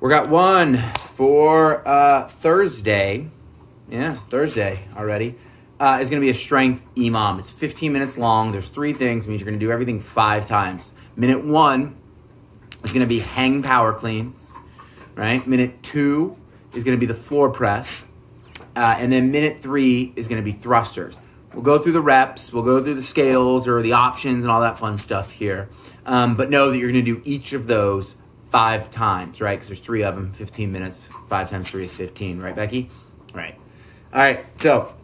Workout one for Thursday. Yeah, Thursday already. Is going to be a strength emom. It's 15 minutes long. There's 3 things. It means you're going to do everything 5 times. Minute 1 is going to be hang power cleans, right? Minute 2 is going to be the floor press. And then minute 3 is going to be thrusters. We'll go through the reps. We'll go through the scales or the options and all that fun stuff here. But know that you're going to do each of those 5 times, right? Because there's 3 of them, 15 minutes. 5 times 3 is 15, right, Becky? Right. All right, so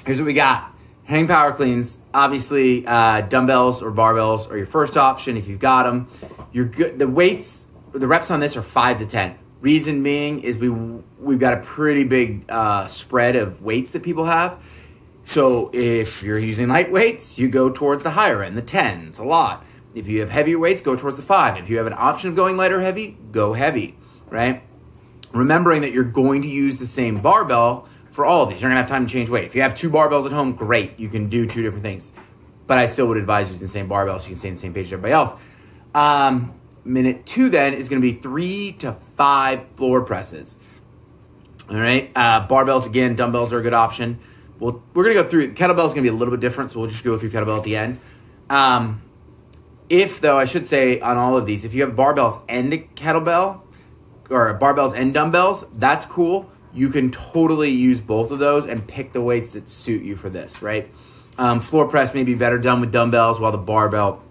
here's what we got. Hang power cleans. Obviously, dumbbells or barbells are your first option if you've got them. You're good. The weights, the reps on this are 5 to 10. Reason being is we've got a pretty big spread of weights that people have. So if you're using light weights, you go towards the higher end, the 10. It's a lot. If you have heavier weights, go towards the 5. If you have an option of going light or heavy, go heavy, right? Remembering that you're going to use the same barbell for all of these. You're going to have time to change weight. If you have 2 barbells at home, great. You can do 2 different things. But I still would advise using the same barbell so you can stay on the same page as everybody else. Minute 2 then is going to be 3 to 5 floor presses. All right. Barbells, again, dumbbells are a good option. We're going to go through. Kettlebell is going to be a little bit different, so we'll just go through kettlebell at the end. Though, I should say on all of these, if you have barbells and a kettlebell, or barbells and dumbbells, that's cool. You can totally use both of those and pick the weights that suit you for this, right? Floor press may be better done with dumbbells, while the barbell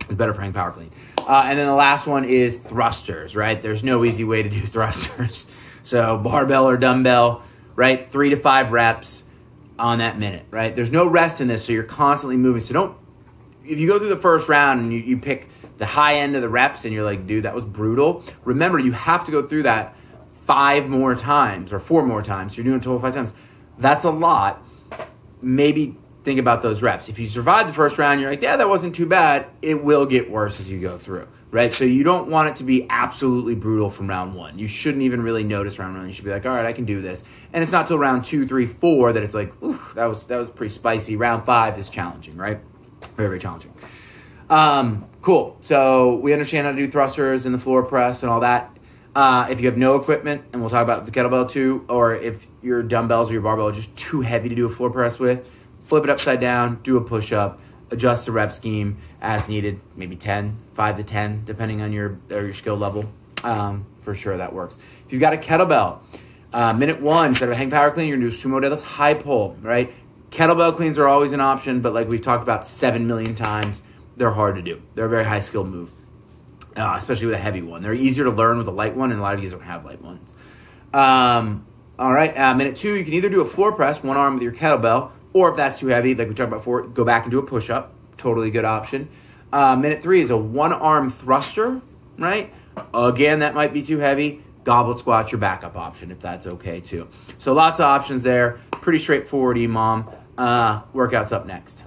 is better for hang power clean. And then the last one is thrusters, right? There's no easy way to do thrusters. So barbell or dumbbell, right? 3 to 5 reps on that minute, right? There's no rest in this, so you're constantly moving. So if you go through the first round and you pick the high end of the reps and you're like, dude, that was brutal. Remember, you have to go through that 5 more times or 4 more times. You're doing a total of 5 times. That's a lot. Maybe think about those reps. If you survive the first round, you're like, yeah, that wasn't too bad. It will get worse as you go through, right? So you don't want it to be absolutely brutal from round 1. You shouldn't even really notice round 1. You should be like, all right, I can do this. And it's not till round 2, 3, 4 that it's like, ooh, that was pretty spicy. Round 5 is challenging, right? Very, very challenging. Cool. So we understand how to do thrusters and the floor press and all that. If you have no equipment, and we'll talk about the kettlebell too, or if your dumbbells or your barbell are just too heavy to do a floor press with, flip it upside down, do a push-up, adjust the rep scheme as needed, maybe 10, 5 to 10, depending on your skill level. For sure that works. If you've got a kettlebell, minute 1, instead of a hang power clean, you're going to do sumo deadlift high pull, right? Kettlebell cleans are always an option, but like we've talked about 7 million times, they're hard to do. They're a very high skill move, especially with a heavy one. They're easier to learn with a light one, and a lot of you don't have light ones. All right, minute 2, you can either do a floor press, one arm with your kettlebell, or if that's too heavy, like we talked about before, go back and do a push-up. Totally good option. Minute 3 is a one-arm thruster, right? Again, that might be too heavy. Goblet squat's your backup option if that's okay too. So lots of options there. Pretty straightforward, emom. Workouts up next.